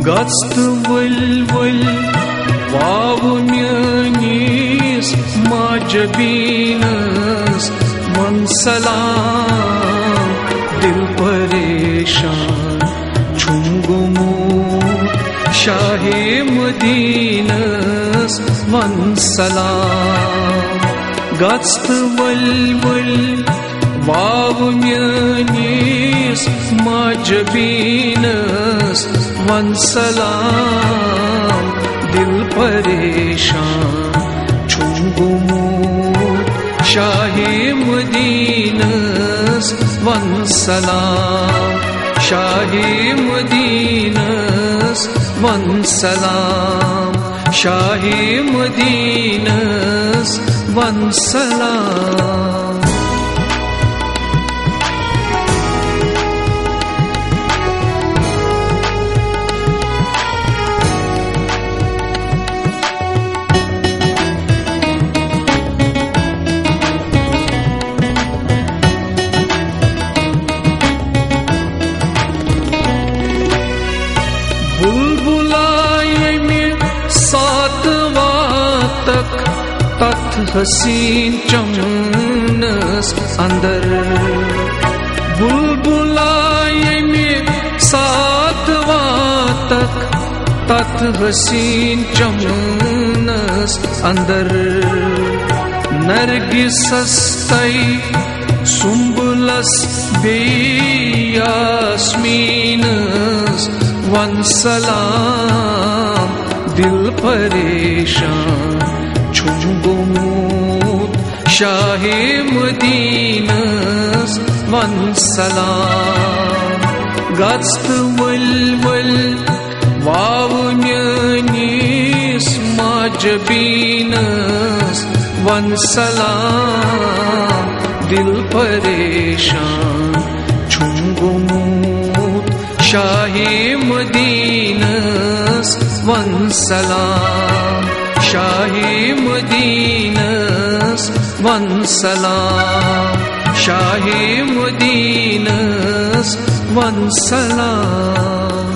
Gast vul vavu mianis majabinas man salam dil pareshan chungumu Shahe Madinas man salam Gast vul vavu mianis majabinas man salam dil pareshan chungumut Shahe Madinas man salam Shahe Madinas man salam Shahe Madinas man salam तथ हसीन चमनस अंदर बुलबुलाए में सातवा तक तथ हसीन चमनस अंदर नरगिस तई सुम्बुलस बेयास्मीनस वन सलाम दिल परेशान Chungumut Shahe Madinas man salam Gast vul vavu mianis majabinas man salam dil pareshan Chungumut Shahe Madinas man salam Shahe Madinas man salam Shahe Madinas man salam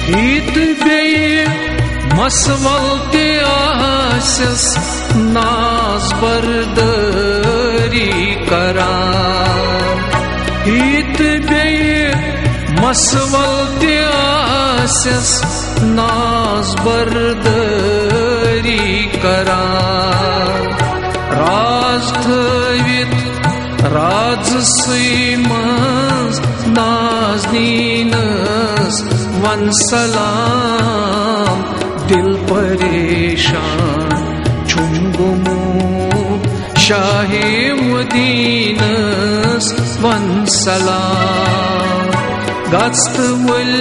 Hit beye masval te ases naz bardari karam Hit beye masval te ases naz bardari karam Raz thavit raz simas nazninas one सलाम दिल परेशान चुंगुमूत Shah मदीनस one सलाम गस्त वल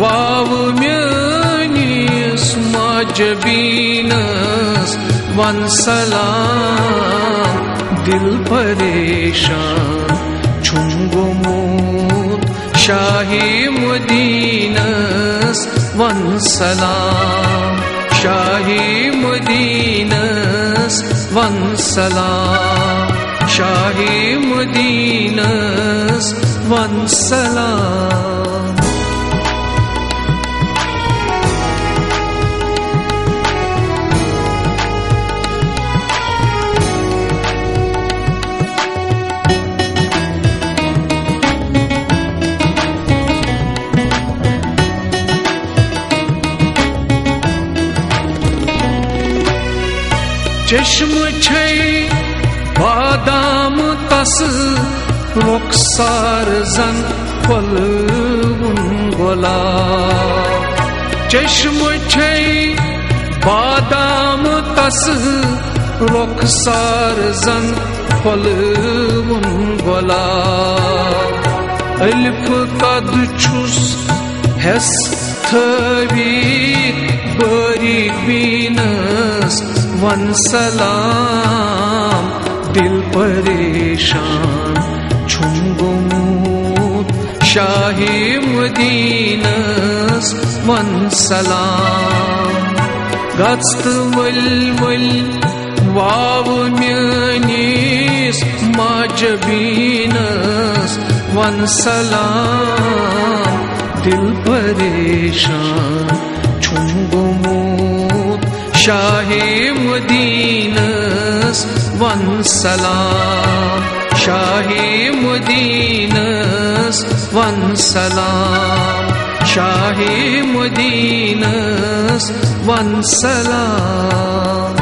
वाव म्यानिस माजबीनस one सलाम दिल परेशान चुंगुमूत Shahe Madinas wan salam Shahe Madinas wan salam Shahe Madinas wan salam चश्म छै बादाम तस रुखसार जन फलवुन गोला चश्म छै बादाम तस रुखसार जन फलवुन गोला अल्फ कद छुस हेस थवी बारीक बीनस वन सलाम दिल परेशान छुम गोमुत शाहे मदीनस वन सलाम गत्स्त वल वल वाव म्यानिस माजबीनस वन सलाम दिल परेशान छुम गोमुत शाहे मदीनस वन सलाम शाहे मदीनस वन सलाम शाहे मदीनस वन सलाम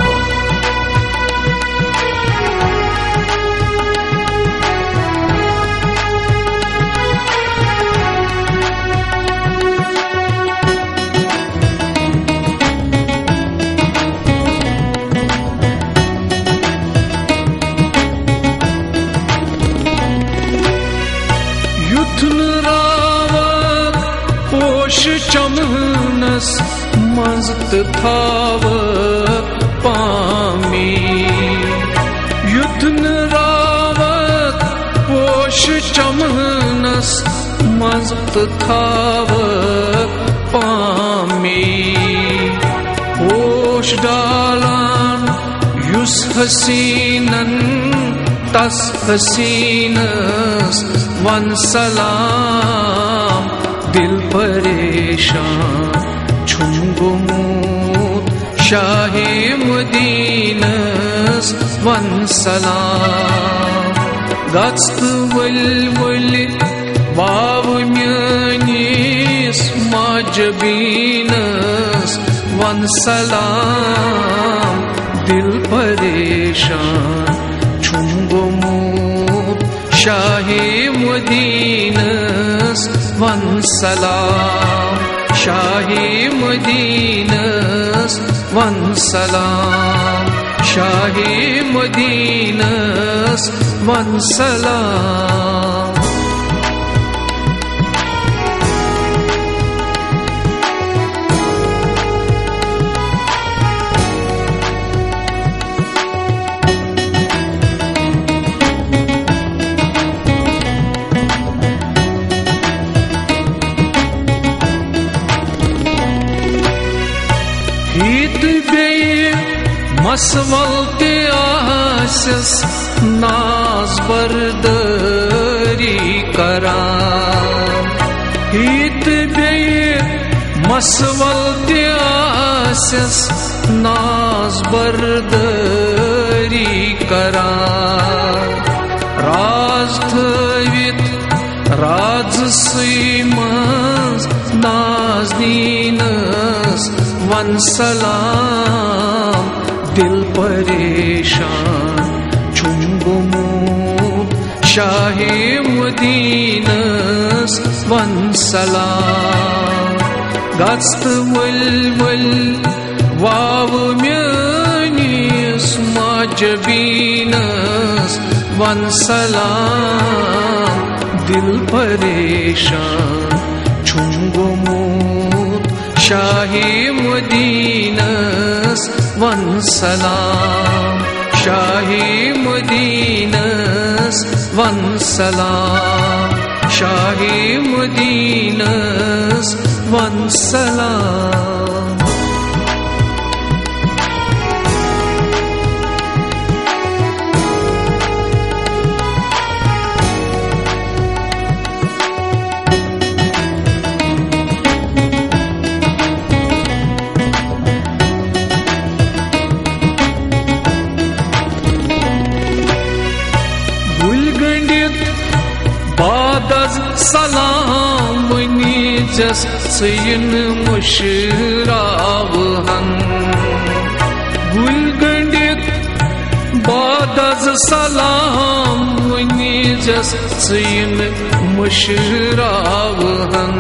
पोश चमनस मस्त थाव पामी युद्धन रावत पोश चमनस मस्त थाव पामी पोश डालान युस हसीनन तस हसीनस वन सलाम दिल परेशान छुम गोमुत शाहे मदीनस वन सलाम गत्स्त वल वल वाव म्यानिस माजबीनस वन सलाम दिल परेशान छुम गोमुत शाहे मदीनस वन सलाम शाहे मदीनस वन सलाम शाहे मदीनस वन सलाम हित बे मसवल ते आसस नाज बरदरी करान हित बे मसवल ते आसस नाज बरदरी करान राज थवित राज सीमस नाज़नीनस वन सलाम दिल परेशान छुम गोमुत शाहे मदीनस वन सलाम गत्स्त वल वल वाव म्यानिस माजबीनस वन सलाम दिल परेशान छुम गोमुत शाहे मदीनस वन सलाम शाहे मदीनस वन सलाम शाहे मदीनस वन सलाम बादज सलाम नीजस सयन मुशरावहन गुलगंडित बादज सलाम नीजस सयन मुशरावहन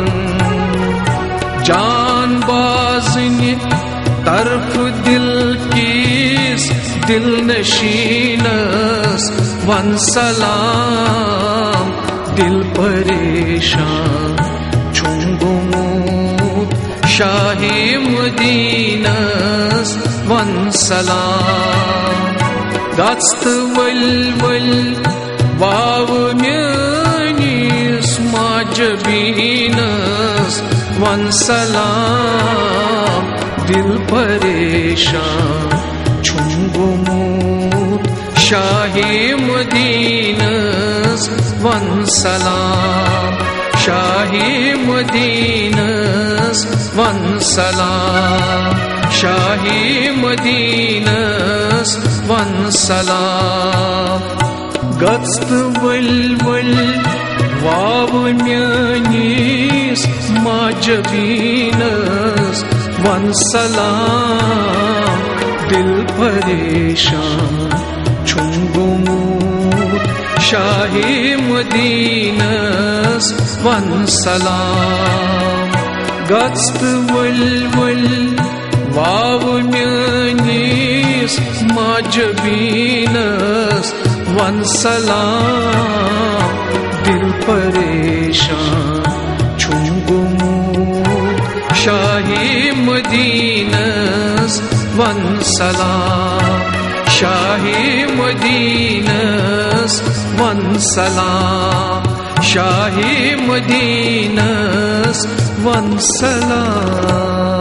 जान बाज़नी तरफ दिल कीस दिल नशीनस वन सलाम दिल परेशान छुम गोमुत शाहे मदीनस वन सलाम गस्त वल वल वाव म्यानिस माजबीनस वन सलाम दिल परेशान छुंगुमुत शाही मदीनस वन सलाम शाही मदीनस वन सलाम शाही मदीनस वन सलाम गस्त वल वल वाव म्यानिस माजबीनस वन सलाम दिल परेशान छुंगुमुत शाही मदीनस वन सलाम गस्त वल वल वाव म्यानिस माजबीनस वन सलाम दिल परेशान छुंगुमुत शाही मदीनस वन सलाम शाही मदीनस वन सलाम शाही मदीनस वन सलाम।